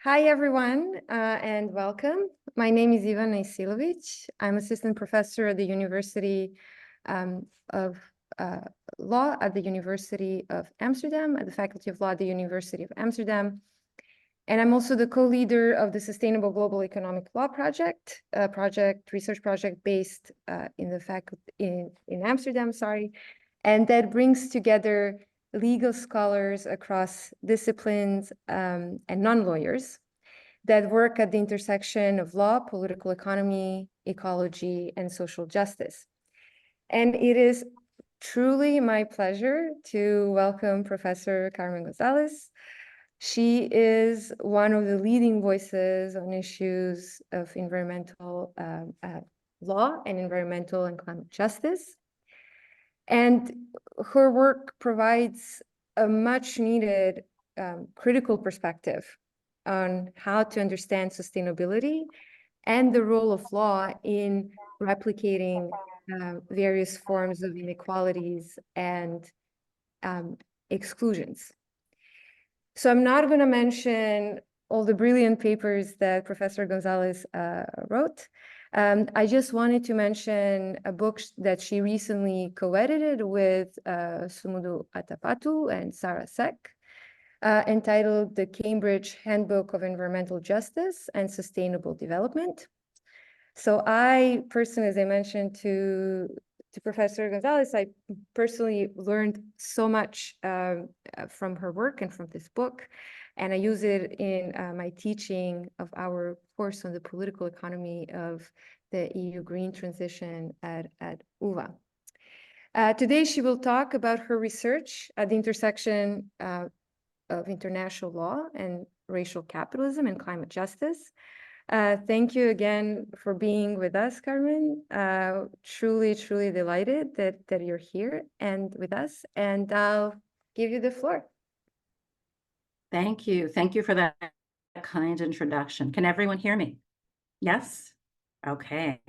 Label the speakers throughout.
Speaker 1: Hi, everyone, and welcome. My name is Ivana Isilovic. I'm assistant professor at the University of Law at the University of Amsterdam, at the Faculty of Law at the University of Amsterdam. And I'm also the co-leader of the Sustainable Global Economic Law Project, a research project based in the faculty in Amsterdam, and that brings together legal scholars across disciplines and non-lawyers that work at the intersection of law, political economy, ecology, and social justice. And it is truly my pleasure to welcome Professor Carmen Gonzalez. She is one of the leading voices on issues of environmental law and environmental and climate justice. And her work provides a much needed critical perspective on how to understand sustainability and the role of law in replicating various forms of inequalities and exclusions. So I'm not going to mention all the brilliant papers that Professor Gonzalez wrote. I just wanted to mention a book that she recently co-edited with Sumudu Atapatu and Sarah Seck, entitled The Cambridge Handbook of Environmental Justice and Sustainable Development. So I personally, as I mentioned to Professor Gonzalez, I personally learned so much from her work and from this book, and I use it in my teaching of our course on the political economy of the EU green transition at UvA. Today, she will talk about her research at the intersection of international law and racial capitalism and climate justice. Thank you again for being with us, Carmen. Truly, truly delighted that you're here and with us, and I'll give you the floor.
Speaker 2: Thank you. Thank you for that kind introduction. Can everyone hear me? Yes? Okay.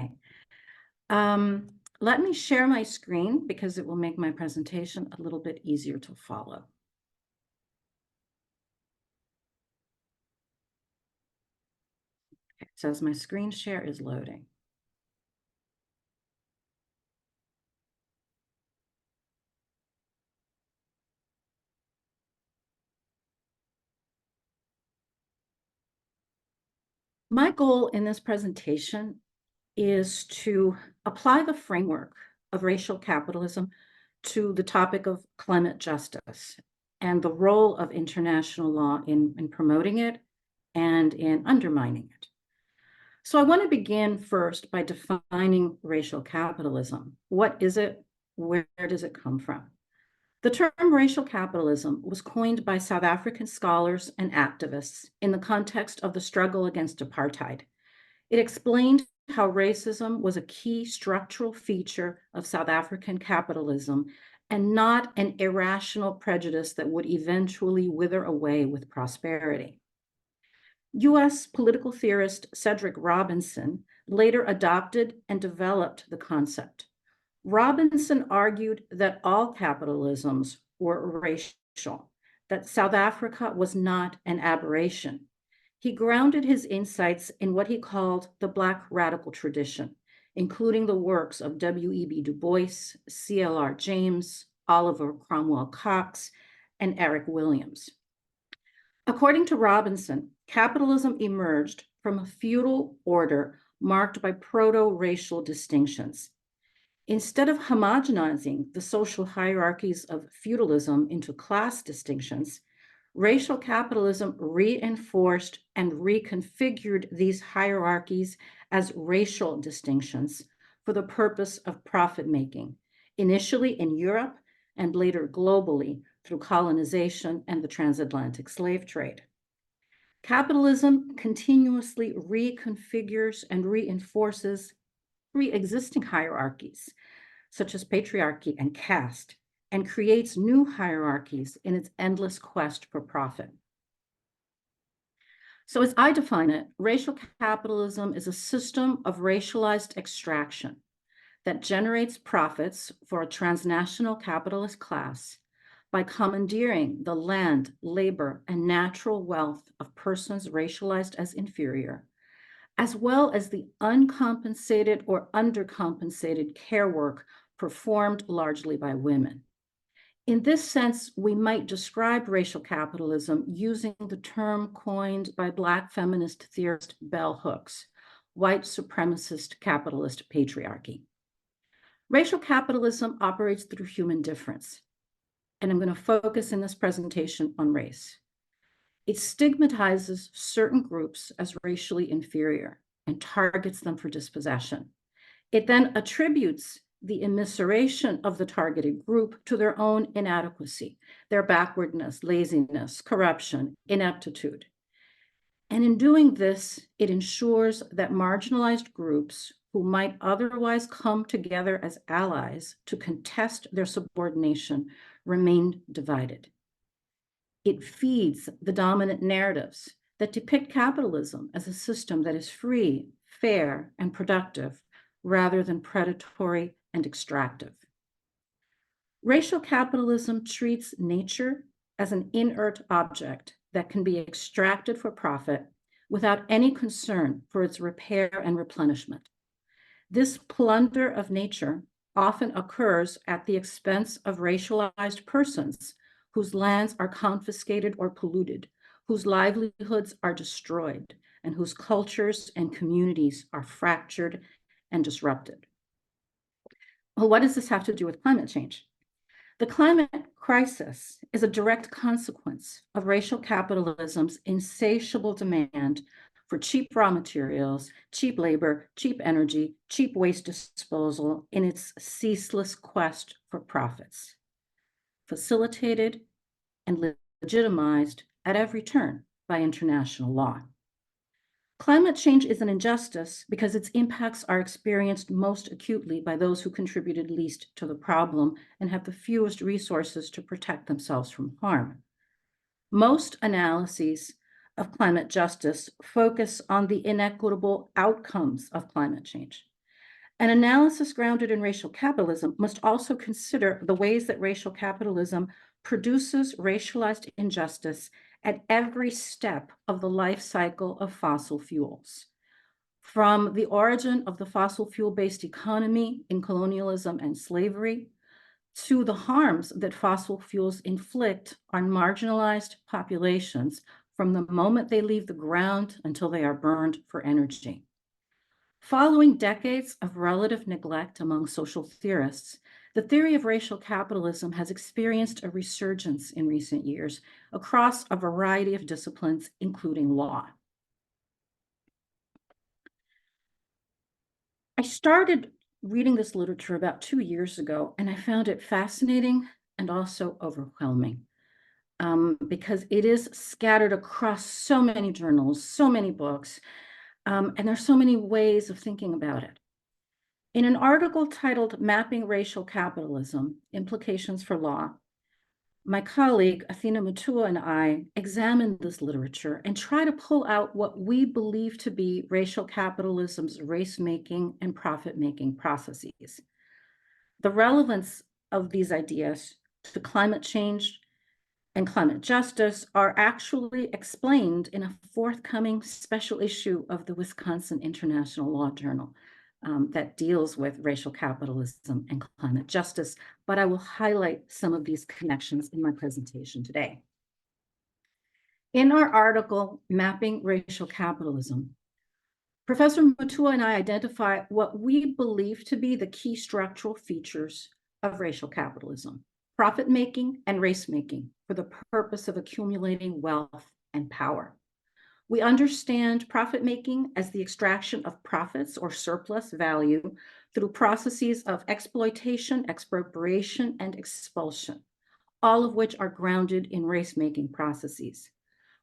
Speaker 2: Let me share my screen because it will make my presentation a little bit easier to follow. It says my screen share is loading. My goal in this presentation is to apply the framework of racial capitalism to the topic of climate justice and the role of international law in promoting it and in undermining it. So I want to begin first by defining racial capitalism. What is it? Where does it come from? The term racial capitalism was coined by South African scholars and activists in the context of the struggle against apartheid. It explained how racism was a key structural feature of South African capitalism and not an irrational prejudice that would eventually wither away with prosperity. US political theorist Cedric Robinson later adopted and developed the concept. Robinson argued that all capitalisms were racial, that South Africa was not an aberration. He grounded his insights in what he called the Black radical tradition, including the works of W.E.B. Du Bois, C.L.R. James, Oliver Cromwell Cox, and Eric Williams. According to Robinson, capitalism emerged from a feudal order marked by proto-racial distinctions. Instead of homogenizing the social hierarchies of feudalism into class distinctions, racial capitalism reinforced and reconfigured these hierarchies as racial distinctions for the purpose of profit-making, initially in Europe and later globally through colonization and the transatlantic slave trade. Capitalism continuously reconfigures and reinforces pre-existing hierarchies, such as patriarchy and caste, and creates new hierarchies in its endless quest for profit. So as I define it, racial capitalism is a system of racialized extraction that generates profits for a transnational capitalist class by commandeering the land, labor, and natural wealth of persons racialized as inferior, as well as the uncompensated or undercompensated care work performed largely by women. In this sense, we might describe racial capitalism using the term coined by Black feminist theorist Bell Hooks, white supremacist capitalist patriarchy. Racial capitalism operates through human difference, and I'm going to focus in this presentation on race. It stigmatizes certain groups as racially inferior and targets them for dispossession. It then attributes the immiseration of the targeted group to their own inadequacy, their backwardness, laziness, corruption, ineptitude. And in doing this, it ensures that marginalized groups who might otherwise come together as allies to contest their subordination remain divided. It feeds the dominant narratives that depict capitalism as a system that is free, fair, and productive, rather than predatory and extractive. Racial capitalism treats nature as an inert object that can be extracted for profit without any concern for its repair and replenishment. This plunder of nature often occurs at the expense of racialized persons whose lands are confiscated or polluted, whose livelihoods are destroyed, and whose cultures and communities are fractured and disrupted. Well, what does this have to do with climate change? The climate crisis is a direct consequence of racial capitalism's insatiable demand for cheap raw materials, cheap labor, cheap energy, cheap waste disposal in its ceaseless quest for profits, facilitated and legitimized at every turn by international law. Climate change is an injustice because its impacts are experienced most acutely by those who contributed least to the problem and have the fewest resources to protect themselves from harm. Most analyses of climate justice focus on the inequitable outcomes of climate change. An analysis grounded in racial capitalism must also consider the ways that racial capitalism produces racialized injustice at every step of the life cycle of fossil fuels. From the origin of the fossil fuel-based economy in colonialism and slavery, to the harms that fossil fuels inflict on marginalized populations from the moment they leave the ground until they are burned for energy. Following decades of relative neglect among social theorists, the theory of racial capitalism has experienced a resurgence in recent years across a variety of disciplines, including law. I started reading this literature about 2 years ago, and I found it fascinating and also overwhelming because it is scattered across so many journals, so many books, and there's so many ways of thinking about it. In an article titled Mapping Racial Capitalism, Implications for Law, my colleague, Athena Mutua, and I examined this literature and try to pull out what we believe to be racial capitalism's race-making and profit-making processes. The relevance of these ideas to climate change and climate justice are actually explained in a forthcoming special issue of the Wisconsin International Law Journal that deals with racial capitalism and climate justice, but I will highlight some of these connections in my presentation today. In our article, Mapping Racial Capitalism, Professor Mutua and I identify what we believe to be the key structural features of racial capitalism: profit-making and race-making for the purpose of accumulating wealth and power. We understand profit-making as the extraction of profits or surplus value through processes of exploitation, expropriation, and expulsion, all of which are grounded in race-making processes.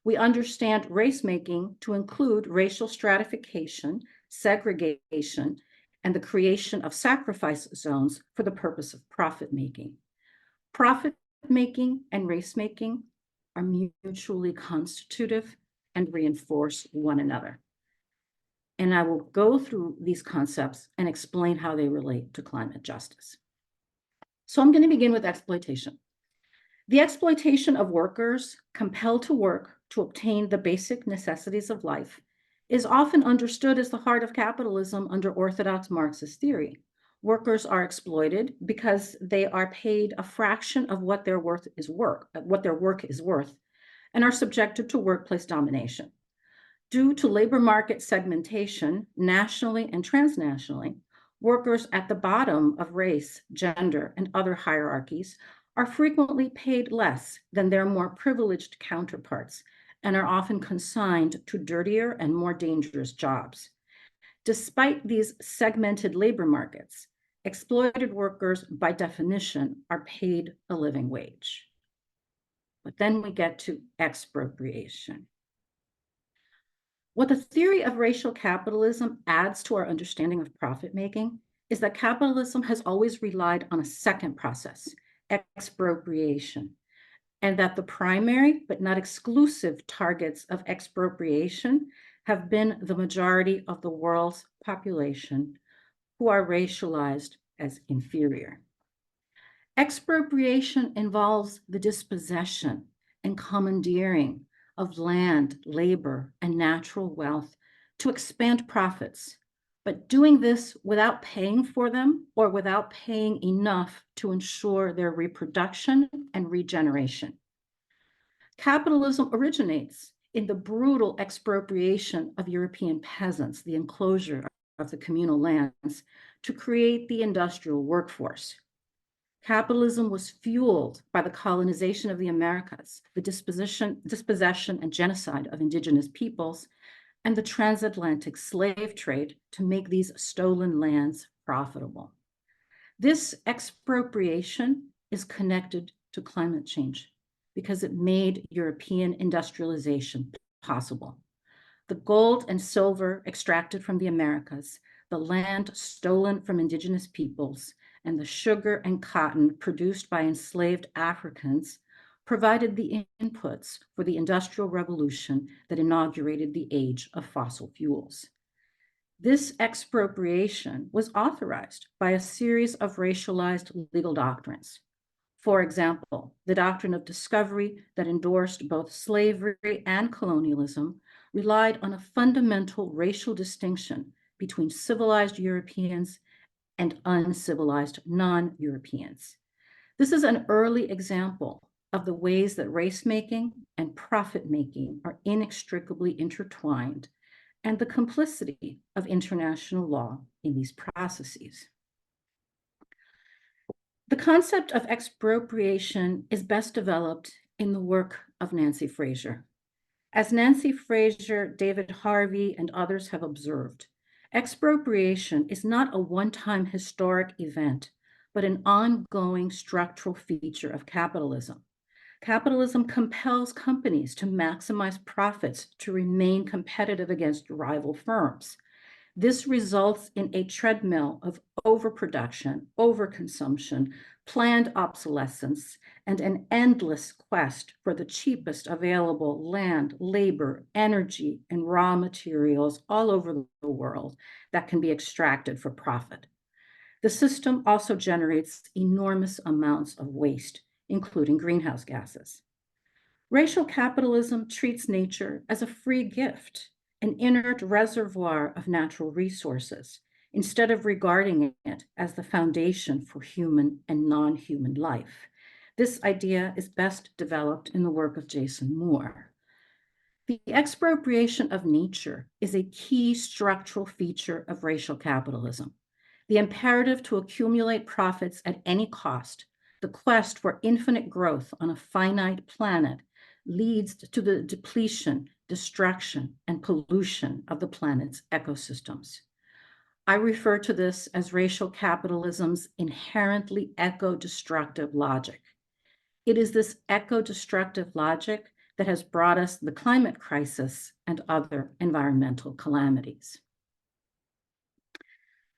Speaker 2: We understand race-making to include racial stratification, segregation, and the creation of sacrifice zones for the purpose of profit-making. Profit-making and race-making are mutually constitutive and reinforce one another. And I will go through these concepts and explain how they relate to climate justice. So I'm going to begin with exploitation. The exploitation of workers compelled to work to obtain the basic necessities of life is often understood as the heart of capitalism under orthodox Marxist theory. Workers are exploited because they are paid a fraction of what their work is worth, and are subjected to workplace domination. Due to labor market segmentation, nationally and transnationally, workers at the bottom of race, gender, and other hierarchies are frequently paid less than their more privileged counterparts and are often consigned to dirtier and more dangerous jobs. Despite these segmented labor markets, exploited workers, by definition, are paid a living wage. But then we get to expropriation. What the theory of racial capitalism adds to our understanding of profit making is that capitalism has always relied on a second process, expropriation, and that the primary but not exclusive targets of expropriation have been the majority of the world's population, who are racialized as inferior. Expropriation involves the dispossession and commandeering of land, labor, and natural wealth to expand profits, but doing this without paying for them or without paying enough to ensure their reproduction and regeneration. Capitalism originates in the brutal expropriation of European peasants, the enclosure of the communal lands, to create the industrial workforce. Capitalism was fueled by the colonization of the Americas, the dispossession and genocide of indigenous peoples, and the transatlantic slave trade to make these stolen lands profitable. This expropriation is connected to climate change because it made European industrialization possible. The gold and silver extracted from the Americas, the land stolen from indigenous peoples, and the sugar and cotton produced by enslaved Africans provided the inputs for the Industrial Revolution that inaugurated the age of fossil fuels. This expropriation was authorized by a series of racialized legal doctrines. For example, the doctrine of discovery that endorsed both slavery and colonialism relied on a fundamental racial distinction between civilized Europeans and uncivilized non-Europeans. This is an early example of the ways that race-making and profit-making are inextricably intertwined, and the complicity of international law in these processes. The concept of expropriation is best developed in the work of Nancy Fraser. As Nancy Fraser, David Harvey, and others have observed, expropriation is not a one-time historic event, but an ongoing structural feature of capitalism. Capitalism compels companies to maximize profits to remain competitive against rival firms. This results in a treadmill of overproduction, overconsumption, planned obsolescence, and an endless quest for the cheapest available land, labor, energy, and raw materials all over the world that can be extracted for profit. The system also generates enormous amounts of waste, including greenhouse gases. Racial capitalism treats nature as a free gift, an inert reservoir of natural resources, instead of regarding it as the foundation for human and non-human life. This idea is best developed in the work of Jason Moore. The expropriation of nature is a key structural feature of racial capitalism. The imperative to accumulate profits at any cost, the quest for infinite growth on a finite planet, leads to the depletion, destruction, and pollution of the planet's ecosystems. I refer to this as racial capitalism's inherently eco-destructive logic. It is this eco-destructive logic that has brought us the climate crisis and other environmental calamities.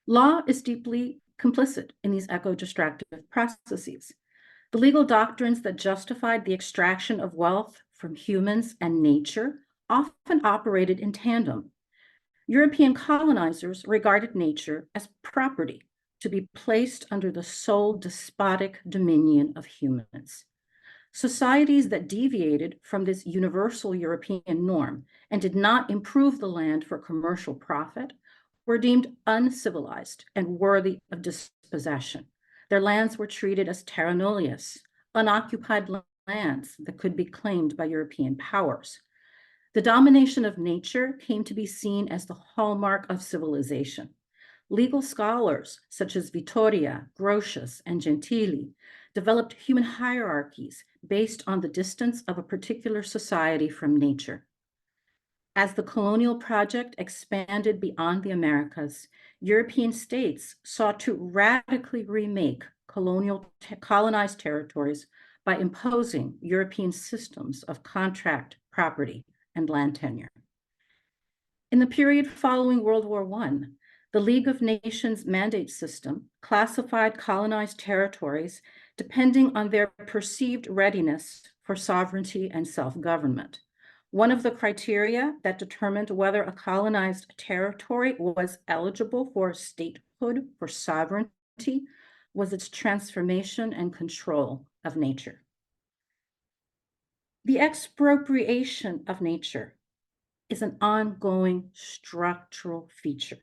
Speaker 2: Law is deeply complicit in these eco-destructive processes. The legal doctrines that justified the extraction of wealth from humans and nature often operated in tandem. European colonizers regarded nature as property to be placed under the sole despotic dominion of humans. Societies that deviated from this universal European norm and did not improve the land for commercial profit were deemed uncivilized and worthy of dispossession. Their lands were treated as terra nullius, unoccupied lands that could be claimed by European powers. The domination of nature came to be seen as the hallmark of civilization. Legal scholars such as Vittoria, Grotius, and Gentili developed human hierarchies based on the distance of a particular society from nature. As the colonial project expanded beyond the Americas, European states sought to radically remake colonized territories by imposing European systems of contract, property, and land tenure. In the period following World War I, the League of Nations mandate system classified colonized territories depending on their perceived readiness for sovereignty and self-government. One of the criteria that determined whether a colonized territory was eligible for statehood, for sovereignty, was its transformation and control of nature. The expropriation of nature is an ongoing structural feature.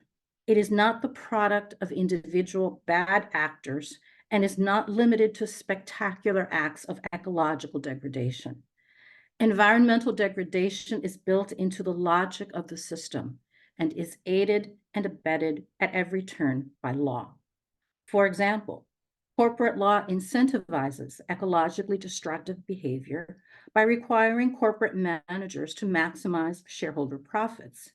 Speaker 2: It is not the product of individual bad actors and is not limited to spectacular acts of ecological degradation. Environmental degradation is built into the logic of the system and is aided and abetted at every turn by law. For example, corporate law incentivizes ecologically destructive behavior by requiring corporate managers to maximize shareholder profits.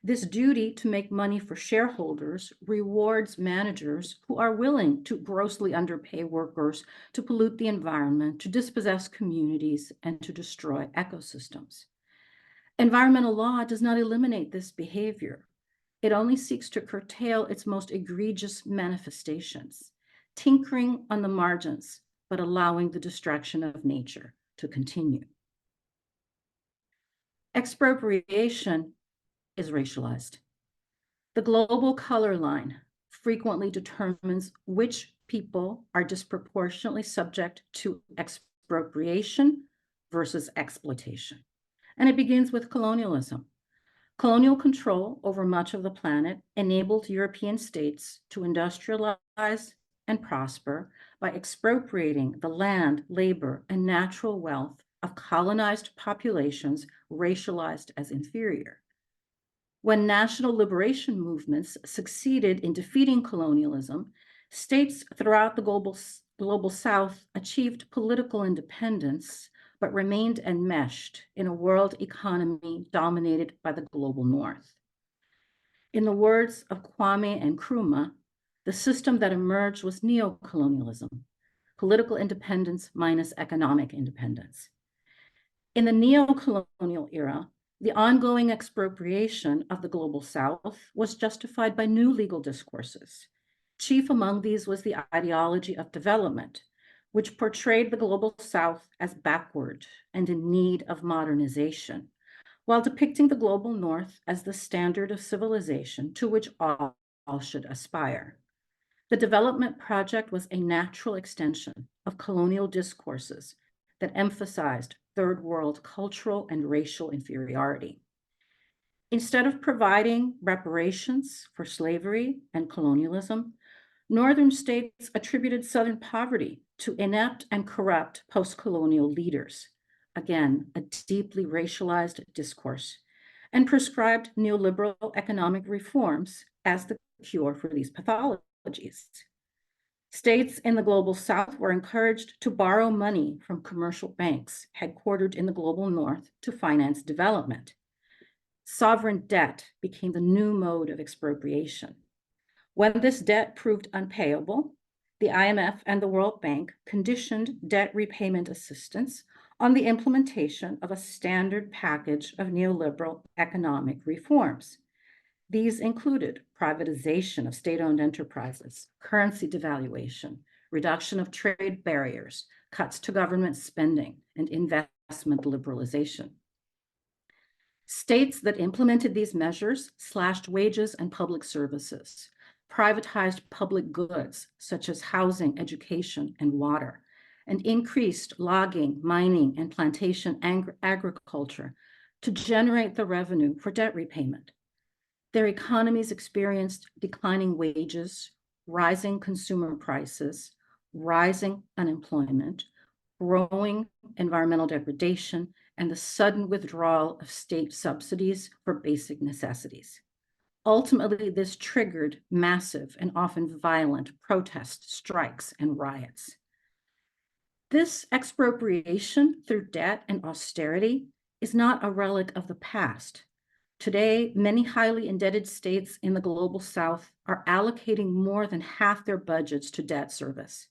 Speaker 2: This duty to make money for shareholders rewards managers who are willing to grossly underpay workers, to pollute the environment, to dispossess communities, and to destroy ecosystems. Environmental law does not eliminate this behavior. It only seeks to curtail its most egregious manifestations, tinkering on the margins, but allowing the destruction of nature to continue. Expropriation is racialized. The global color line frequently determines which people are disproportionately subject to expropriation versus exploitation. And it begins with colonialism. Colonial control over much of the planet enabled European states to industrialize and prosper by expropriating the land, labor, and natural wealth of colonized populations racialized as inferior. When national liberation movements succeeded in defeating colonialism, states throughout the global South achieved political independence, but remained enmeshed in a world economy dominated by the global North. In the words of Kwame Nkrumah, the system that emerged was neocolonialism, political independence minus economic independence. In the neocolonial era, the ongoing expropriation of the global South was justified by new legal discourses. Chief among these was the ideology of development, which portrayed the global South as backward and in need of modernization, while depicting the global North as the standard of civilization to which all should aspire. The development project was a natural extension of colonial discourses that emphasized third world cultural and racial inferiority. Instead of providing reparations for slavery and colonialism, Northern states attributed Southern poverty to inept and corrupt post-colonial leaders, again, a deeply racialized discourse, and prescribed neoliberal economic reforms as the cure for these pathologies. States in the global South were encouraged to borrow money from commercial banks headquartered in the global North to finance development. Sovereign debt became the new mode of expropriation. When this debt proved unpayable, the IMF and the World Bank conditioned debt repayment assistance on the implementation of a standard package of neoliberal economic reforms. These included privatization of state-owned enterprises, currency devaluation, reduction of trade barriers, cuts to government spending, and investment liberalization. States that implemented these measures slashed wages and public services, privatized public goods such as housing, education, and water, and increased logging, mining, and plantation agriculture to generate the revenue for debt repayment. Their economies experienced declining wages, rising consumer prices, rising unemployment, growing environmental degradation, and the sudden withdrawal of state subsidies for basic necessities. Ultimately, this triggered massive and often violent protests, strikes, and riots. This expropriation through debt and austerity is not a relic of the past. Today, many highly indebted states in the global South are allocating more than half their budgets to debt service.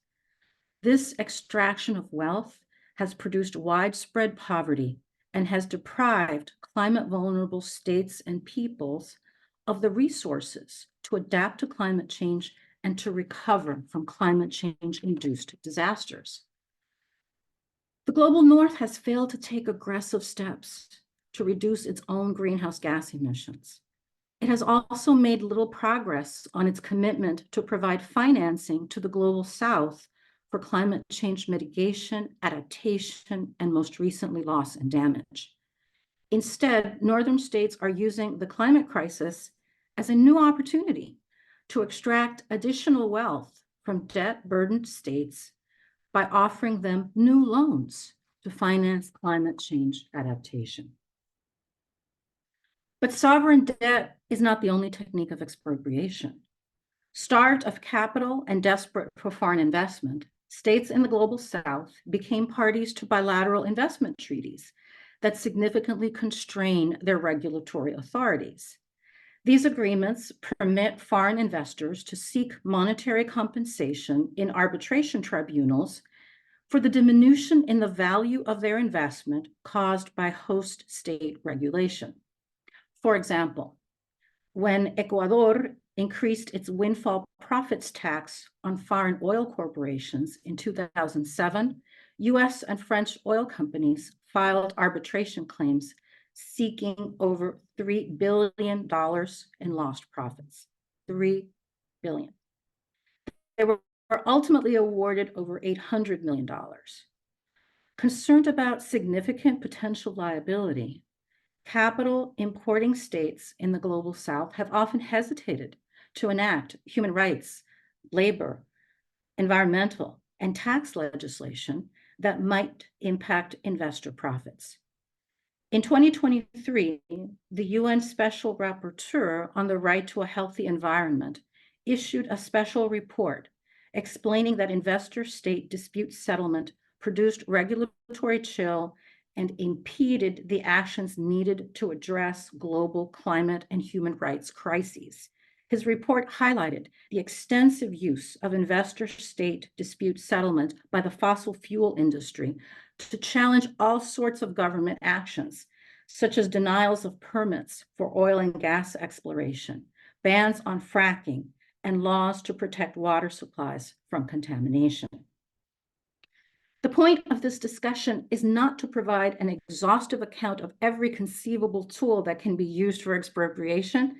Speaker 2: This extraction of wealth has produced widespread poverty and has deprived climate-vulnerable states and peoples of the resources to adapt to climate change and to recover from climate change-induced disasters. The global North has failed to take aggressive steps to reduce its own greenhouse gas emissions. It has also made little progress on its commitment to provide financing to the global South for climate change mitigation, adaptation, and most recently, loss and damage. Instead, Northern states are using the climate crisis as a new opportunity to extract additional wealth from debt-burdened states by offering them new loans to finance climate change adaptation. But sovereign debt is not the only technique of expropriation. Starved of capital and desperate for foreign investment, states in the global South became parties to bilateral investment treaties that significantly constrain their regulatory authorities. These agreements permit foreign investors to seek monetary compensation in arbitration tribunals for the diminution in the value of their investment caused by host state regulation. For example, when Ecuador increased its windfall profits tax on foreign oil corporations in 2007, US and French oil companies filed arbitration claims seeking over $3 billion in lost profits. $3 billion. They were ultimately awarded over $800 million. Concerned about significant potential liability, capital importing states in the global South have often hesitated to enact human rights, labor, environmental, and tax legislation that might impact investor profits. In 2023, the UN Special Rapporteur on the Right to a Healthy Environment issued a special report explaining that investor-state dispute settlement produced regulatory chill and impeded the actions needed to address global climate and human rights crises. His report highlighted the extensive use of investor-state dispute settlement by the fossil fuel industry to challenge all sorts of government actions, such as denials of permits for oil and gas exploration, bans on fracking, and laws to protect water supplies from contamination. The point of this discussion is not to provide an exhaustive account of every conceivable tool that can be used for expropriation,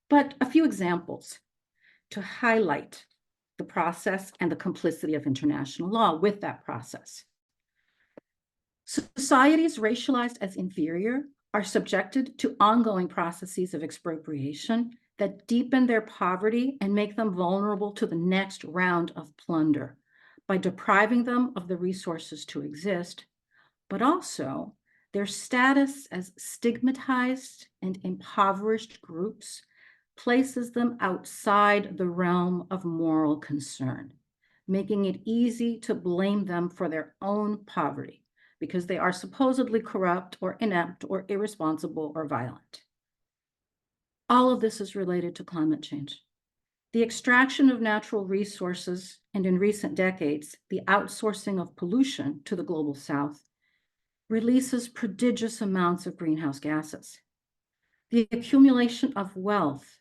Speaker 2: but a few examples to highlight the process and the complicity of international law with that process. Societies racialized as inferior are subjected to ongoing processes of expropriation that deepen their poverty and make them vulnerable to the next round of plunder by depriving them of the resources to exist, but also their status as stigmatized and impoverished groups places them outside the realm of moral concern, making it easy to blame them for their own poverty because they are supposedly corrupt or inept or irresponsible or violent. All of this is related to climate change. The extraction of natural resources, and in recent decades, the outsourcing of pollution to the global South, releases prodigious amounts of greenhouse gases. The accumulation of wealth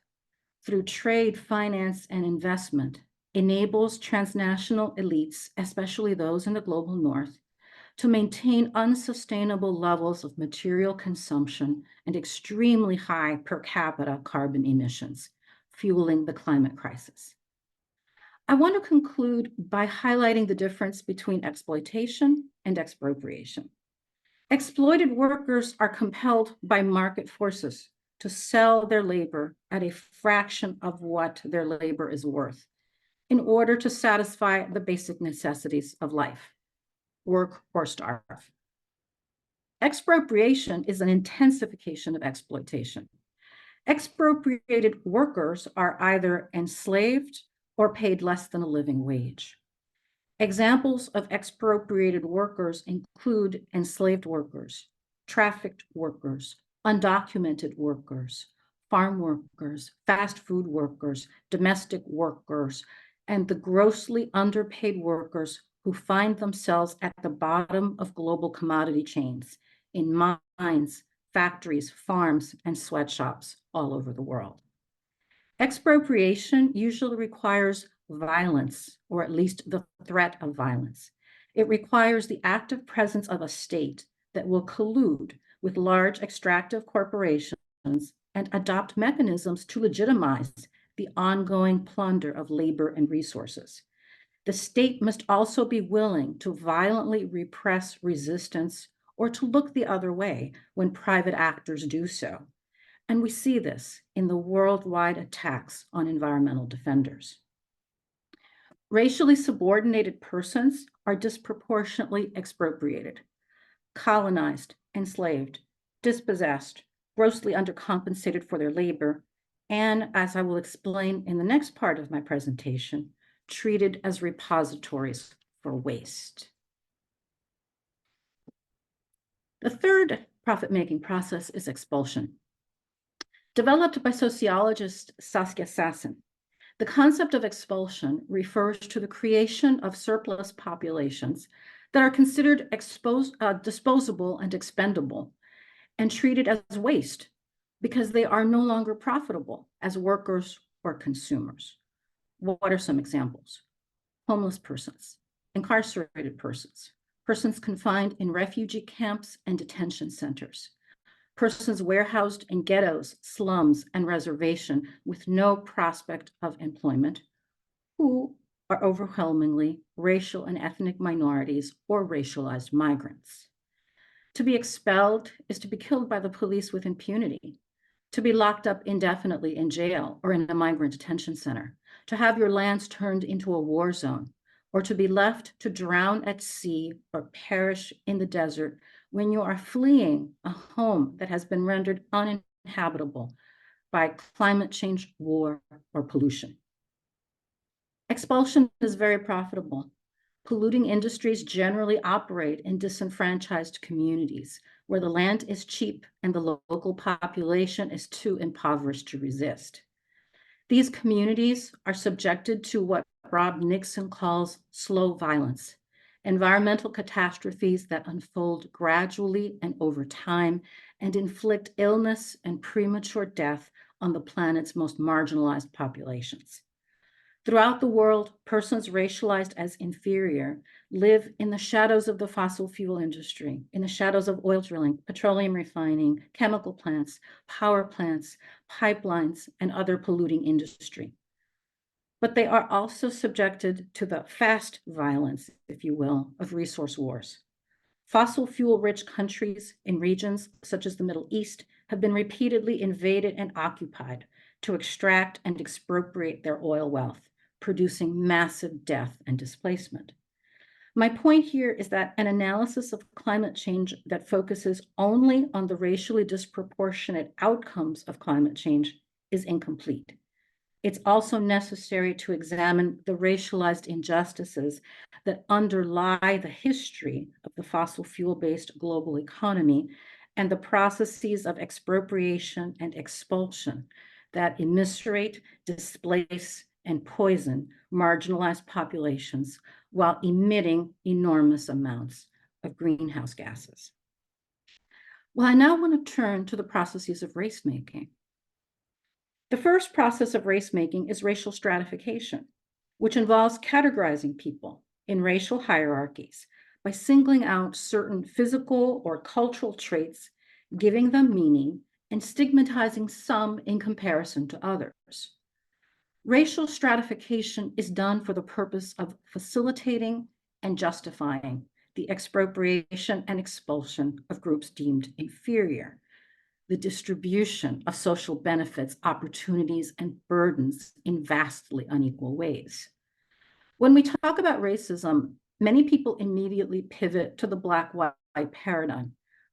Speaker 2: through trade, finance, and investment enables transnational elites, especially those in the global North, to maintain unsustainable levels of material consumption and extremely high per capita carbon emissions, fueling the climate crisis. I want to conclude by highlighting the difference between exploitation and expropriation. Exploited workers are compelled by market forces to sell their labor at a fraction of what their labor is worth in order to satisfy the basic necessities of life, work or starve. Expropriation is an intensification of exploitation. Expropriated workers are either enslaved or paid less than a living wage. Examples of expropriated workers include enslaved workers, trafficked workers, undocumented workers, farm workers, fast food workers, domestic workers, and the grossly underpaid workers who find themselves at the bottom of global commodity chains in mines, factories, farms, and sweatshops all over the world. Expropriation usually requires violence, or at least the threat of violence. It requires the active presence of a state that will collude with large extractive corporations and adopt mechanisms to legitimize the ongoing plunder of labor and resources. The state must also be willing to violently repress resistance or to look the other way when private actors do so. And we see this in the worldwide attacks on environmental defenders. Racially subordinated persons are disproportionately expropriated, colonized, enslaved, dispossessed, grossly undercompensated for their labor, and, as I will explain in the next part of my presentation, treated as repositories for waste. The third profit-making process is expulsion. Developed by sociologist Saskia Sassen, the concept of expulsion refers to the creation of surplus populations that are considered disposable and expendable and treated as waste because they are no longer profitable as workers or consumers. What are some examples? Homeless persons, incarcerated persons, persons confined in refugee camps and detention centers, persons warehoused in ghettos, slums, and reservation with no prospect of employment, who are overwhelmingly racial and ethnic minorities or racialized migrants. To be expelled is to be killed by the police with impunity, to be locked up indefinitely in jail or in a migrant detention center, to have your lands turned into a war zone, or to be left to drown at sea or perish in the desert when you are fleeing a home that has been rendered uninhabitable by climate change, war, or pollution. Expulsion is very profitable. Polluting industries generally operate in disenfranchised communities where the land is cheap and the local population is too impoverished to resist. These communities are subjected to what Rob Nixon calls slow violence, environmental catastrophes that unfold gradually and over time and inflict illness and premature death on the planet's most marginalized populations. Throughout the world, persons racialized as inferior live in the shadows of the fossil fuel industry, in the shadows of oil drilling, petroleum refining, chemical plants, power plants, pipelines, and other polluting industry. But they are also subjected to the fast violence, if you will, of resource wars. Fossil fuel-rich countries in regions such as the Middle East have been repeatedly invaded and occupied to extract and expropriate their oil wealth, producing massive death and displacement. My point here is that an analysis of climate change that focuses only on the racially disproportionate outcomes of climate change is incomplete. It's also necessary to examine the racialized injustices that underlie the history of the fossil fuel-based global economy and the processes of expropriation and expulsion that immiserate, displace, and poison marginalized populations while emitting enormous amounts of greenhouse gases. Well, I now want to turn to the processes of race making. The first process of race making is racial stratification, which involves categorizing people in racial hierarchies by singling out certain physical or cultural traits, giving them meaning, and stigmatizing some in comparison to others. Racial stratification is done for the purpose of facilitating and justifying the expropriation and expulsion of groups deemed inferior, the distribution of social benefits, opportunities, and burdens in vastly unequal ways. When we talk about racism, many people immediately pivot to the black-white paradigm.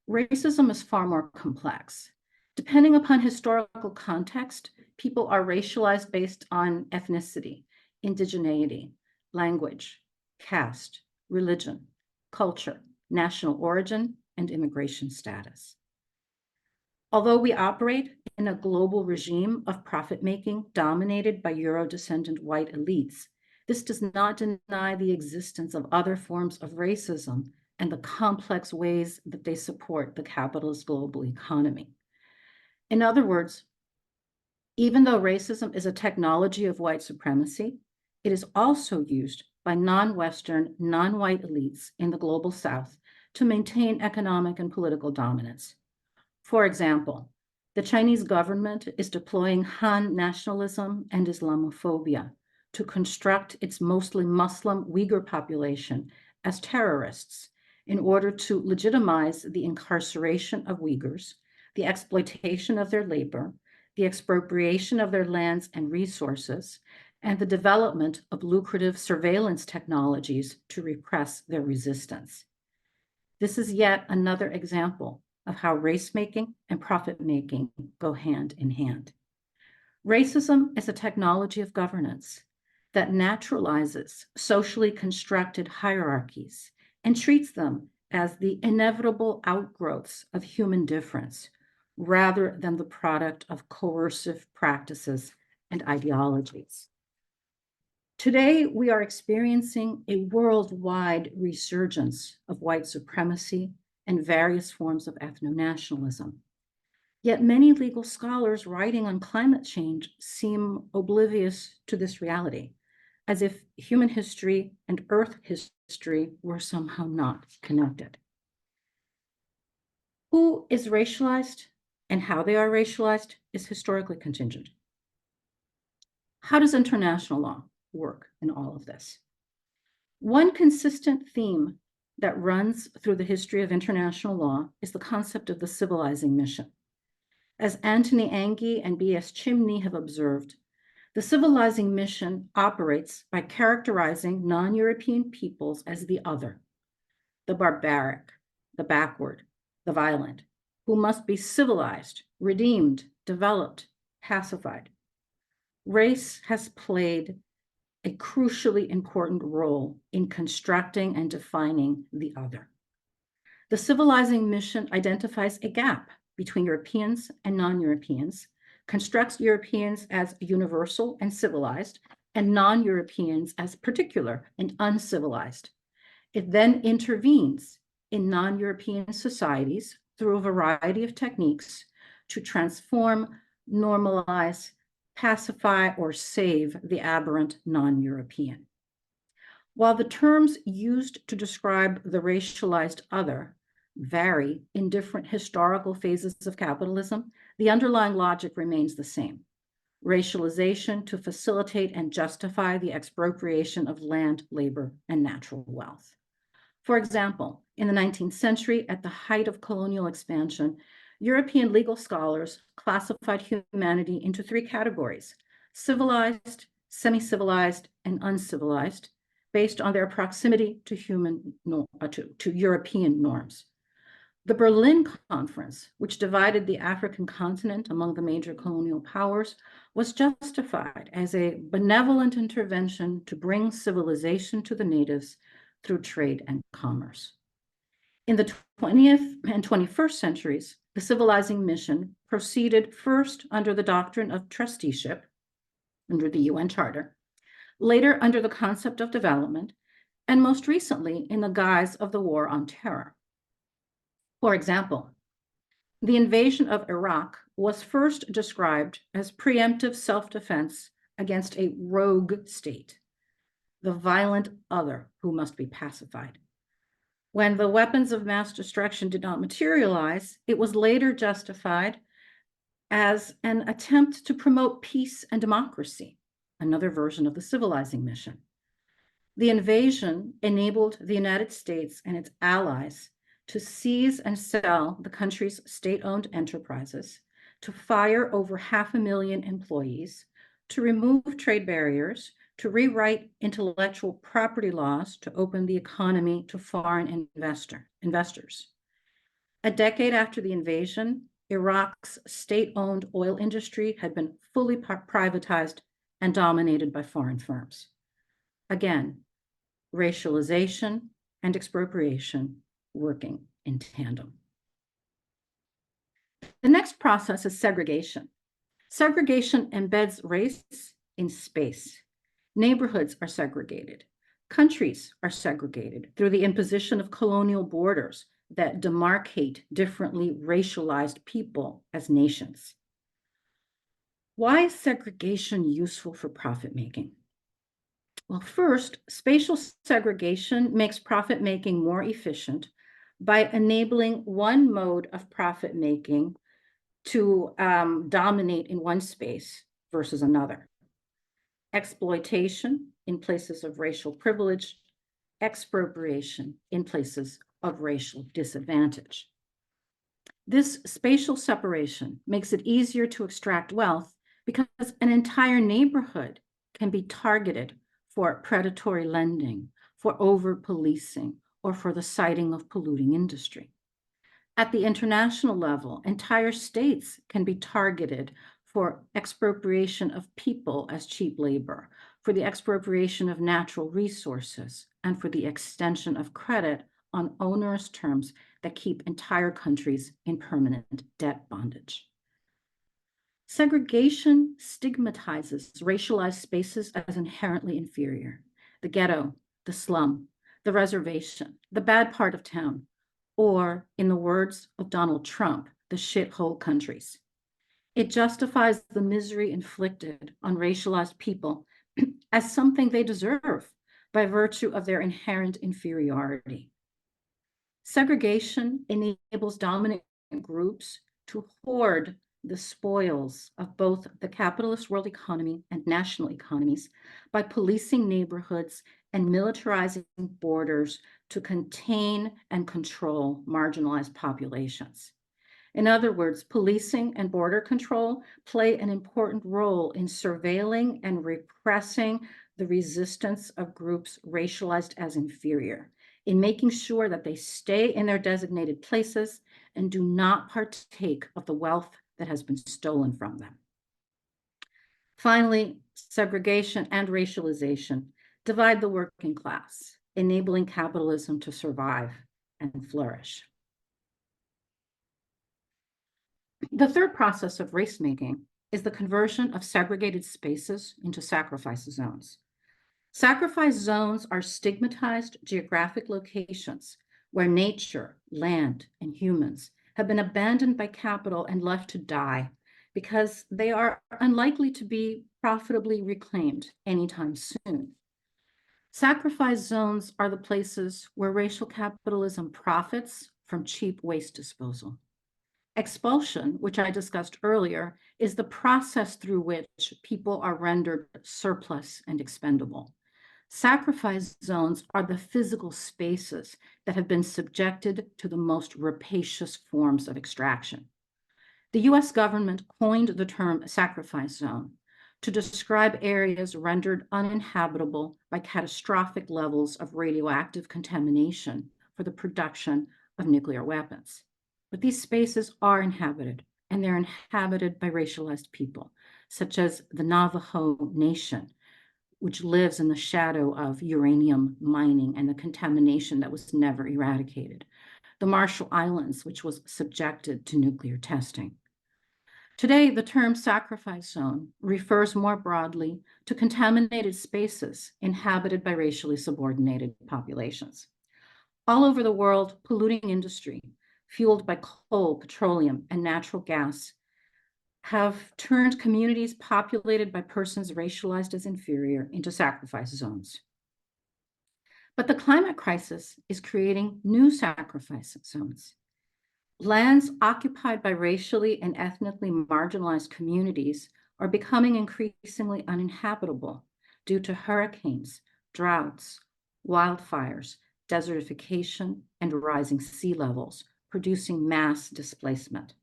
Speaker 2: Racism is far more complex. Depending upon historical context, people are racialized based on ethnicity, indigeneity, language, caste, religion, culture, national origin, and immigration status. Although we operate in a global regime of profit-making dominated by Euro-descendant white elites, this does not deny the existence of other forms of racism and the complex ways that they support the capitalist global economy. In other words, even though racism is a technology of white supremacy, it is also used by non-Western, non-white elites in the global South to maintain economic and political dominance. For example, the Chinese government is deploying Han nationalism and Islamophobia to construct its mostly Muslim Uyghur population as terrorists in order to legitimize the incarceration of Uyghurs, the exploitation of their labor, the expropriation of their lands and resources, and the development of lucrative surveillance technologies to repress their resistance. This is yet another example of how race-making and profit-making go hand in hand. Racism is a technology of governance that naturalizes socially constructed hierarchies and treats them as the inevitable outgrowths of human difference, rather than the product of coercive practices and ideologies. Today, we are experiencing a worldwide resurgence of white supremacy and various forms of ethno-nationalism. Yet many legal scholars writing on climate change seem oblivious to this reality, as if human history and Earth history were somehow not connected. Who is racialized and how they are racialized is historically contingent. How does international law work in all of this? One consistent theme that runs through the history of international law is the concept of the civilizing mission. As Anthony Angie and B.S. Chimney have observed, the civilizing mission operates by characterizing non-European peoples as the other, the barbaric, the backward, the violent, who must be civilized, redeemed, developed, pacified. Race has played a crucially important role in constructing and defining the other. The civilizing mission identifies a gap between Europeans and non-Europeans, constructs Europeans as universal and civilized, and non-Europeans as particular and uncivilized. It then intervenes in non-European societies through a variety of techniques to transform, normalize, pacify, or save the aberrant non-European. While the terms used to describe the racialized other vary in different historical phases of capitalism, the underlying logic remains the same: racialization to facilitate and justify the expropriation of land, labor, and natural wealth. For example, in the 19th century, at the height of colonial expansion, European legal scholars classified humanity into three categories: civilized, semi-civilized, and uncivilized, based on their proximity to European norms. The Berlin Conference, which divided the African continent among the major colonial powers, was justified as a benevolent intervention to bring civilization to the natives through trade and commerce. In the 20th and 21st centuries, the civilizing mission proceeded first under the doctrine of trusteeship, under the UN Charter, later under the concept of development, and most recently in the guise of the War on Terror. For example, the invasion of Iraq was first described as preemptive self-defense against a rogue state, the violent other who must be pacified. When the weapons of mass destruction did not materialize, it was later justified as an attempt to promote peace and democracy, another version of the civilizing mission. The invasion enabled the United States and its allies to seize and sell the country's state-owned enterprises, to fire over 500,000 employees, to remove trade barriers, to rewrite intellectual property laws to open the economy to foreign investors. A decade after the invasion, Iraq's state-owned oil industry had been fully privatized and dominated by foreign firms. Again, racialization and expropriation working in tandem. The next process is segregation. Segregation embeds race in space. Neighborhoods are segregated. Countries are segregated through the imposition of colonial borders that demarcate differently racialized people as nations. Why is segregation useful for profit making? Well, first, spatial segregation makes profit making more efficient by enabling one mode of profit making to dominate in one space versus another. Exploitation in places of racial privilege, expropriation in places of racial disadvantage. This spatial separation makes it easier to extract wealth because an entire neighborhood can be targeted for predatory lending, for over-policing, or for the siting of polluting industry. At the international level, entire states can be targeted for expropriation of people as cheap labor, for the expropriation of natural resources, and for the extension of credit on onerous terms that keep entire countries in permanent debt bondage. Segregation stigmatizes racialized spaces as inherently inferior. The ghetto, the slum, the reservation, the bad part of town, or in the words of Donald Trump, the shithole countries. It justifies the misery inflicted on racialized people as something they deserve by virtue of their inherent inferiority. Segregation enables dominant groups to hoard the spoils of both the capitalist world economy and national economies by policing neighborhoods and militarizing borders to contain and control marginalized populations. In other words, policing and border control play an important role in surveilling and repressing the resistance of groups racialized as inferior, in making sure that they stay in their designated places and do not partake of the wealth that has been stolen from them. Finally, segregation and racialization divide the working class, enabling capitalism to survive and flourish. The third process of race making is the conversion of segregated spaces into sacrifice zones. Sacrifice zones are stigmatized geographic locations where nature, land, and humans have been abandoned by capital and left to die because they are unlikely to be profitably reclaimed anytime soon. Sacrifice zones are the places where racial capitalism profits from cheap waste disposal. Expulsion, which I discussed earlier, is the process through which people are rendered surplus and expendable. Sacrifice zones are the physical spaces that have been subjected to the most rapacious forms of extraction. The US government coined the term sacrifice zone to describe areas rendered uninhabitable by catastrophic levels of radioactive contamination for the production of nuclear weapons. But these spaces are inhabited, and they're inhabited by racialized people, such as the Navajo Nation, which lives in the shadow of uranium mining and the contamination that was never eradicated. The Marshall Islands, which was subjected to nuclear testing. Today, the term sacrifice zone refers more broadly to contaminated spaces inhabited by racially subordinated populations. All over the world, polluting industry, fueled by coal, petroleum, and natural gas, have turned communities populated by persons racialized as inferior into sacrifice zones. But the climate crisis is creating new sacrifice zones. Lands occupied by racially and ethnically marginalized communities are becoming increasingly uninhabitable due to hurricanes, droughts, wildfires, desertification, and rising sea levels, producing mass displacement.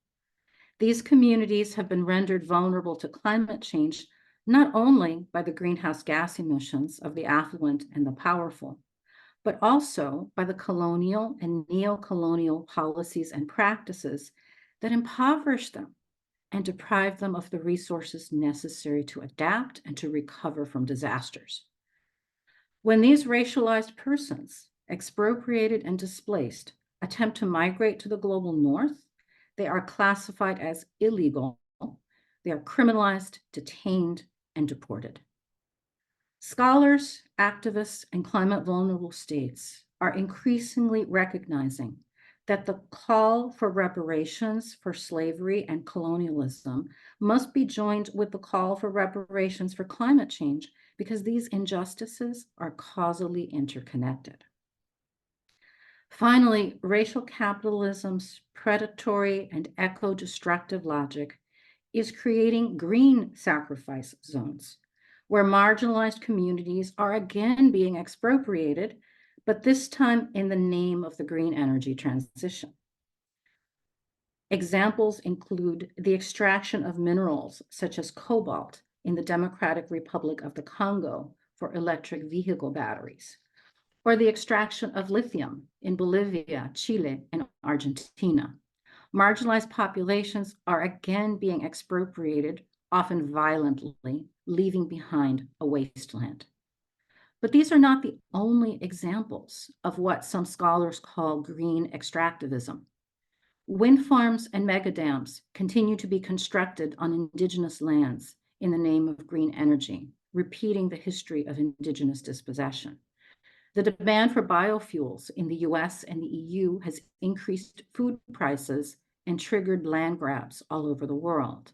Speaker 2: These communities have been rendered vulnerable to climate change not only by the greenhouse gas emissions of the affluent and the powerful, but also by the colonial and neo-colonial policies and practices that impoverish them and deprive them of the resources necessary to adapt and to recover from disasters. When these racialized persons, expropriated and displaced, attempt to migrate to the global north, they are classified as illegal, they are criminalized, detained, and deported. Scholars, activists, and climate vulnerable states are increasingly recognizing that the call for reparations for slavery and colonialism must be joined with the call for reparations for climate change because these injustices are causally interconnected. Finally, racial capitalism's predatory and eco-destructive logic is creating green sacrifice zones, where marginalized communities are again being expropriated, but this time in the name of the green energy transition. Examples include the extraction of minerals such as cobalt in the Democratic Republic of the Congo for electric vehicle batteries, or the extraction of lithium in Bolivia, Chile, and Argentina. Marginalized populations are again being expropriated, often violently, leaving behind a wasteland. But these are not the only examples of what some scholars call green extractivism. Wind farms and megadams continue to be constructed on indigenous lands in the name of green energy, repeating the history of indigenous dispossession. The demand for biofuels in the US and the EU has increased food prices and triggered land grabs all over the world.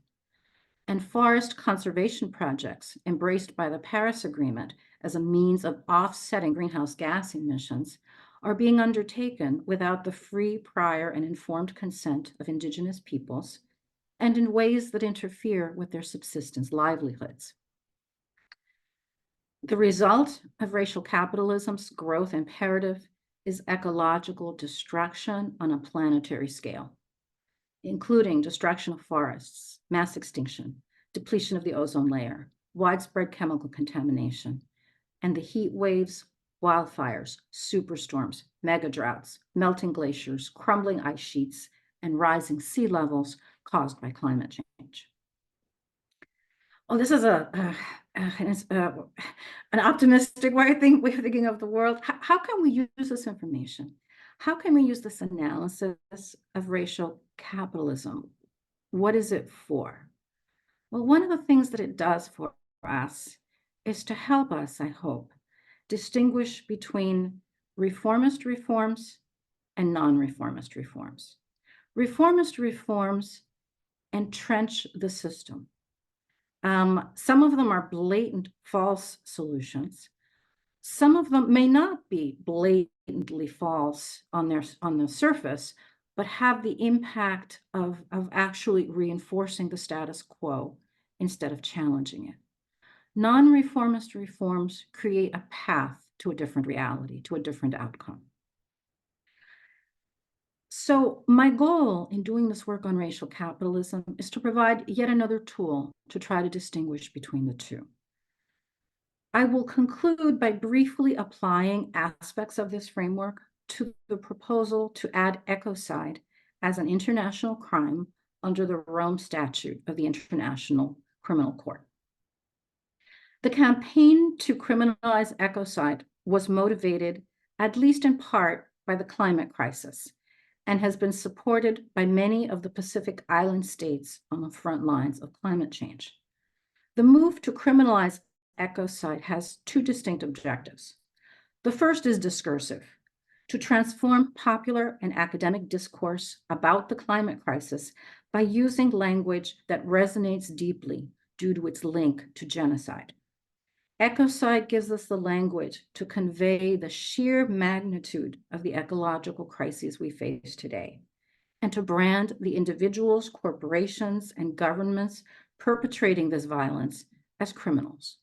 Speaker 2: And forest conservation projects embraced by the Paris Agreement as a means of offsetting greenhouse gas emissions are being undertaken without the free, prior, and informed consent of indigenous peoples and in ways that interfere with their subsistence livelihoods. The result of racial capitalism's growth imperative is ecological destruction on a planetary scale, including destruction of forests, mass extinction, depletion of the ozone layer, widespread chemical contamination, and the heat waves, wildfires, superstorms, mega droughts, melting glaciers, crumbling ice sheets, and rising sea levels caused by climate change. Oh, this is an optimistic way of thinking of the world. How can we use this information? How can we use this analysis of racial capitalism? What is it for? Well, one of the things that it does for us is to help us, I hope, distinguish between reformist reforms and non-reformist reforms. Reformist reforms entrench the system. Some of them are blatant false solutions. Some of them may not be blatantly false on the surface, but have the impact of actually reinforcing the status quo instead of challenging it. Non-reformist reforms create a path to a different reality, to a different outcome. So my goal in doing this work on racial capitalism is to provide yet another tool to try to distinguish between the two. I will conclude by briefly applying aspects of this framework to the proposal to add ecocide as an international crime under the Rome Statute of the International Criminal Court. The campaign to criminalize ecocide was motivated, at least in part, by the climate crisis, and has been supported by many of the Pacific Island states on the front lines of climate change. The move to criminalize ecocide has two distinct objectives. The first is discursive, to transform popular and academic discourse about the climate crisis by using language that resonates deeply due to its link to genocide. Ecocide gives us the language to convey the sheer magnitude of the ecological crises we face today, and to brand the individuals, corporations, and governments perpetrating this violence as criminals.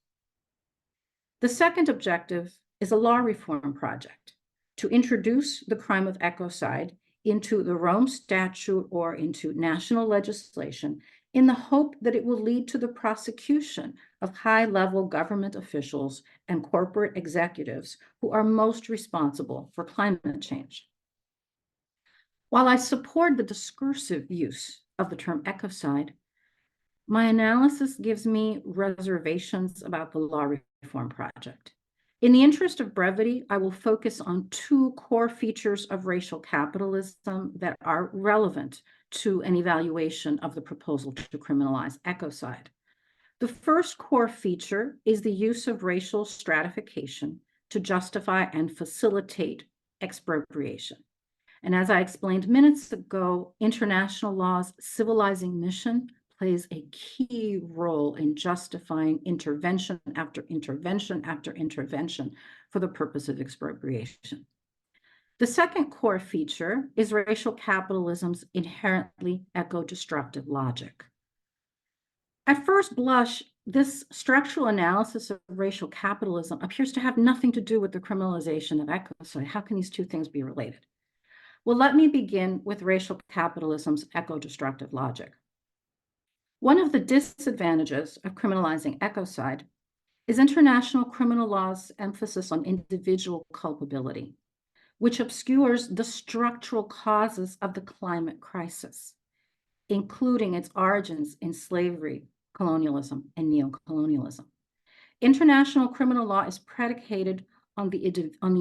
Speaker 2: The second objective is a law reform project to introduce the crime of ecocide into the Rome Statute or into national legislation in the hope that it will lead to the prosecution of high-level government officials and corporate executives who are most responsible for climate change. While I support the discursive use of the term ecocide, my analysis gives me reservations about the law reform project. In the interest of brevity, I will focus on two core features of racial capitalism that are relevant to an evaluation of the proposal to criminalize ecocide. The first core feature is the use of racial stratification to justify and facilitate expropriation. And as I explained minutes ago, international law's civilizing mission plays a key role in justifying intervention after intervention after intervention for the purpose of expropriation. The second core feature is racial capitalism's inherently eco-destructive logic. At first blush, this structural analysis of racial capitalism appears to have nothing to do with the criminalization of ecocide. How can these two things be related? Well, let me begin with racial capitalism's eco-destructive logic. One of the disadvantages of criminalizing ecocide is international criminal law's emphasis on individual culpability, which obscures the structural causes of the climate crisis, including its origins in slavery, colonialism, and neocolonialism. International criminal law is predicated on the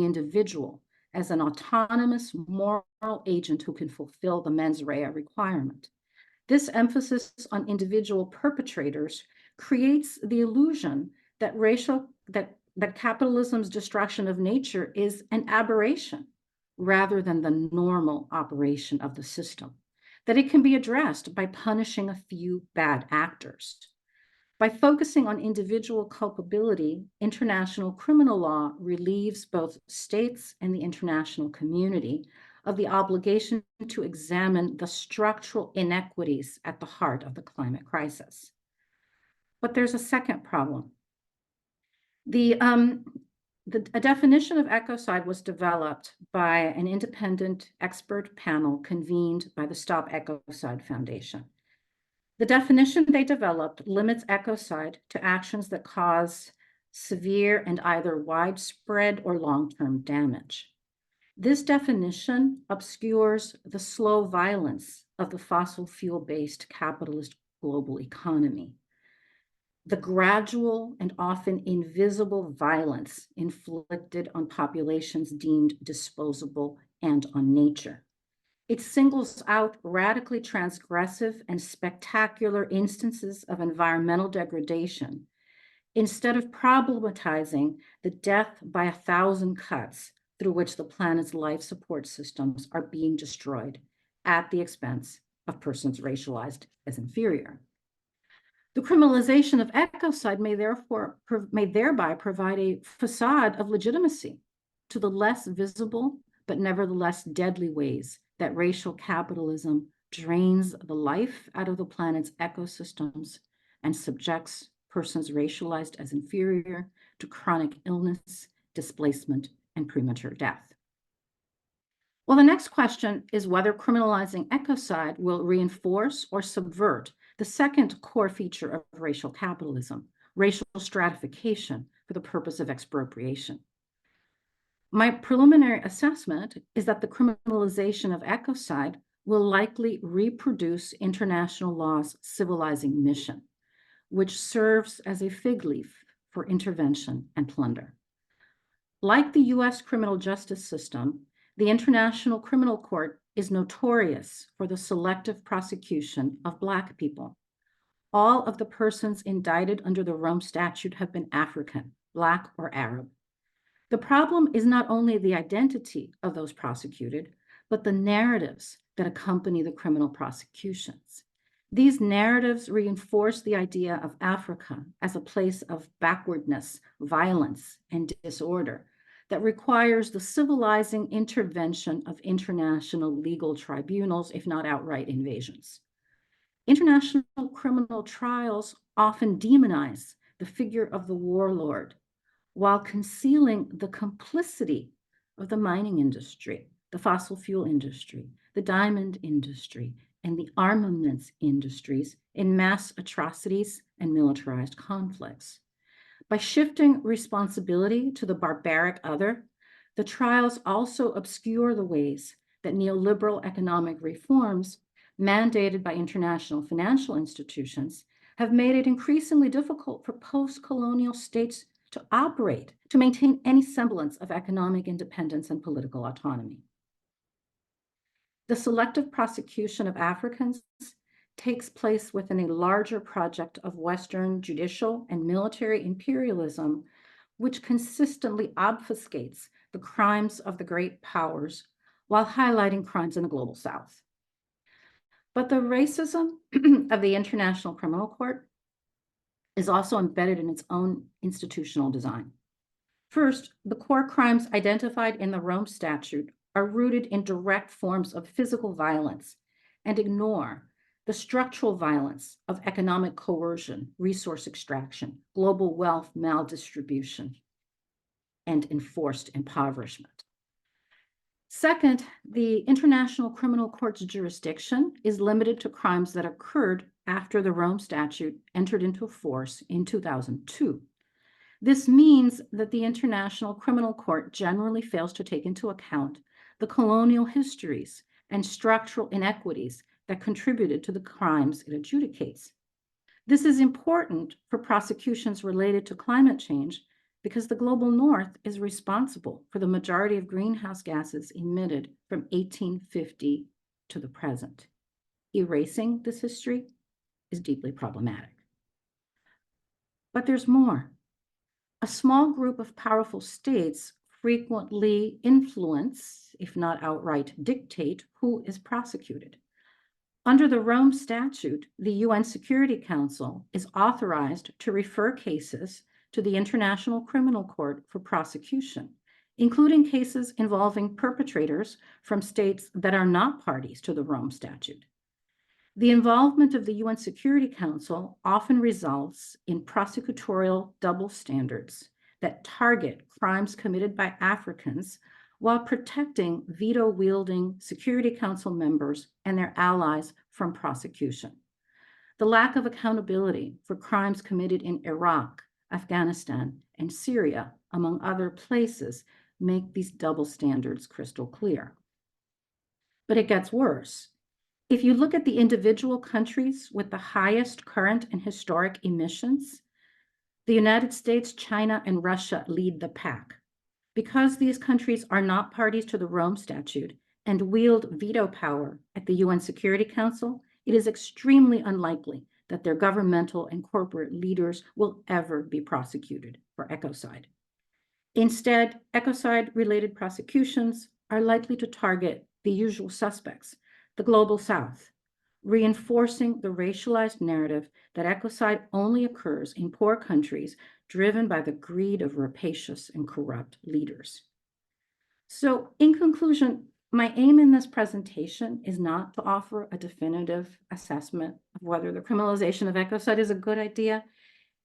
Speaker 2: individual as an autonomous moral agent who can fulfill the mens rea requirement. This emphasis on individual perpetrators creates the illusion that that capitalism's destruction of nature is an aberration rather than the normal operation of the system, that it can be addressed by punishing a few bad actors. By focusing on individual culpability, international criminal law relieves both states and the international community of the obligation to examine the structural inequities at the heart of the climate crisis. But there's a second problem. A definition of ecocide was developed by an independent expert panel convened by the Stop Ecocide Foundation. The definition they developed limits ecocide to actions that cause severe and either widespread or long-term damage. This definition obscures the slow violence of the fossil fuel-based capitalist global economy, the gradual and often invisible violence inflicted on populations deemed disposable and on nature. It singles out radically transgressive and spectacular instances of environmental degradation instead of problematizing the death by 1,000 cuts through which the planet's life support systems are being destroyed at the expense of persons racialized as inferior. The criminalization of ecocide may thereby provide a facade of legitimacy to the less visible but nevertheless deadly ways that racial capitalism drains the life out of the planet's ecosystems and subjects persons racialized as inferior to chronic illness, displacement, and premature death. Well, the next question is whether criminalizing ecocide will reinforce or subvert the second core feature of racial capitalism, racial stratification for the purpose of expropriation. My preliminary assessment is that the criminalization of ecocide will likely reproduce international law's civilizing mission, which serves as a fig leaf for intervention and plunder. Like the US criminal justice system, the International Criminal Court is notorious for the selective prosecution of Black people. All of the persons indicted under the Rome Statute have been African, Black, or Arab. The problem is not only the identity of those prosecuted, but the narratives that accompany the criminal prosecutions. These narratives reinforce the idea of Africa as a place of backwardness, violence, and disorder that requires the civilizing intervention of international legal tribunals, if not outright invasions. International criminal trials often demonize the figure of the warlord while concealing the complicity of the mining industry, the fossil fuel industry, the diamond industry, and the armaments industries in mass atrocities and militarized conflicts. By shifting responsibility to the barbaric other, the trials also obscure the ways that neoliberal economic reforms mandated by international financial institutions have made it increasingly difficult for post-colonial states to operate, to maintain any semblance of economic independence and political autonomy. The selective prosecution of Africans takes place within a larger project of Western judicial and military imperialism, which consistently obfuscates the crimes of the great powers while highlighting crimes in the global South. But the racism of the International Criminal Court is also embedded in its own institutional design. First, the core crimes identified in the Rome Statute are rooted in direct forms of physical violence and ignore the structural violence of economic coercion, resource extraction, global wealth maldistribution, and enforced impoverishment. Second, the International Criminal Court's jurisdiction is limited to crimes that occurred after the Rome Statute entered into force in 2002. This means that the International Criminal Court generally fails to take into account the colonial histories and structural inequities that contributed to the crimes it adjudicates. This is important for prosecutions related to climate change because the global north is responsible for the majority of greenhouse gases emitted from 1850 to the present. Erasing this history is deeply problematic. But there's more. A small group of powerful states frequently influence, if not outright dictate, who is prosecuted. Under the Rome Statute, the UN Security Council is authorized to refer cases to the International Criminal Court for prosecution, including cases involving perpetrators from states that are not parties to the Rome Statute. The involvement of the UN Security Council often results in prosecutorial double standards that target crimes committed by Africans while protecting veto-wielding Security Council members and their allies from prosecution. The lack of accountability for crimes committed in Iraq, Afghanistan, and Syria, among other places, make these double standards crystal clear. But it gets worse. If you look at the individual countries with the highest current and historic emissions, the United States, China, and Russia lead the pack. Because these countries are not parties to the Rome Statute and wield veto power at the UN Security Council, it is extremely unlikely that their governmental and corporate leaders will ever be prosecuted for ecocide. Instead, ecocide-related prosecutions are likely to target the usual suspects, the global South, reinforcing the racialized narrative that ecocide only occurs in poor countries driven by the greed of rapacious and corrupt leaders. So in conclusion, my aim in this presentation is not to offer a definitive assessment of whether the criminalization of ecocide is a good idea.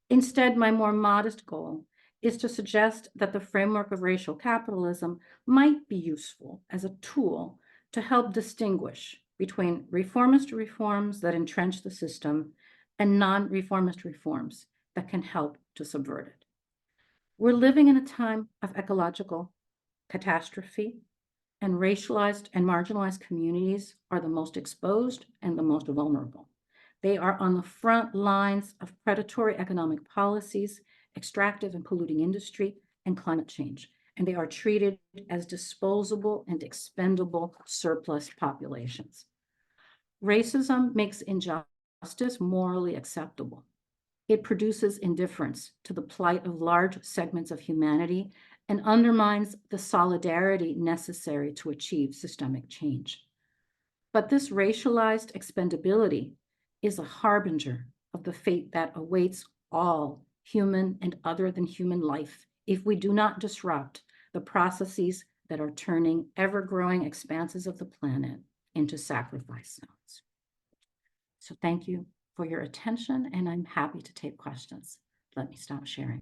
Speaker 2: Instead, my more modest goal is to suggest that the framework of racial capitalism might be useful as a tool to help distinguish between reformist reforms that entrench the system and non-reformist reforms that can help to subvert it. We're living in a time of ecological catastrophe, and racialized and marginalized communities are the most exposed and the most vulnerable. They are on the front lines of predatory economic policies, extractive and polluting industry, and climate change, and they are treated as disposable and expendable surplus populations. Racism makes injustice morally acceptable. It produces indifference to the plight of large segments of humanity and undermines the solidarity necessary to achieve systemic change. But this racialized expendability is a harbinger of the fate that awaits all human and other than human life if we do not disrupt the processes that are turning ever-growing expanses of the planet into sacrifice zones. So thank you for your attention, and I'm happy to take questions. Let me stop sharing.